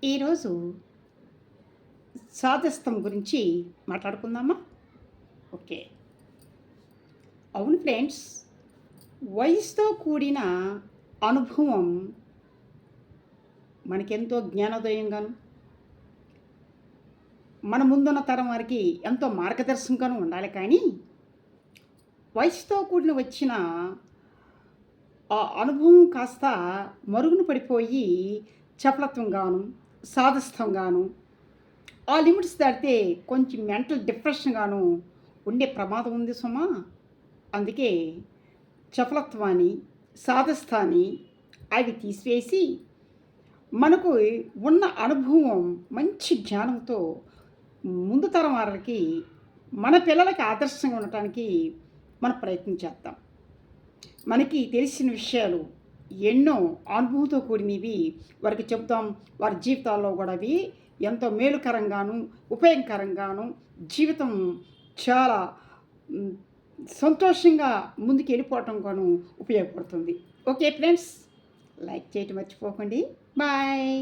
ఈరోజు సాదస్తం గురించి మాట్లాడుకుందామా? ఓకే. అవును ఫ్రెండ్స్. వయసుతో కూడిన అనుభవం మనకెంతో జ్ఞానోదయంగాను, మన ముందున్న తరం వారికి ఎంతో మార్గదర్శకంగాను ఉండాలి కానీ, వయసుతో కూడిన వచ్చిన ఆ అనుభవం కాస్త మరుగున పడిపోయి చపలత్వంగాను, సాదస్తంగాను, ఆ లిమిట్స్ దాటితే కొంచెం మెంటల్ డిప్రెషన్‌గాను ఉండే ప్రమాదం ఉంది సుమా! అందుకే చపలత్వాన్ని, సాదస్తాన్ని అవి తీసివేసి, మనకు ఉన్న అనుభవం మంచి జ్ఞానంతో ముందు తరం వారికి, మన పిల్లలకి ఆదర్శంగా ఉండటానికి మనం ప్రయత్నం చేద్దాం. మనకి తెలిసిన విషయాలు ఎన్నో అనుభవంతో కూడినవి వారికి చెప్తాం. వారి జీవితాల్లో కూడా అవి ఎంతో మేలుకరంగాను, ఉపయోగకరంగాను, జీవితం చాలా హ్మ్, సంతోషంగా ముందుకెళ్ళిపోవటంగాను ఉపయోగపడుతుంది. ఓకే ఫ్రెండ్స్, లైక్ చేయటం మర్చిపోకండి. బాయ్.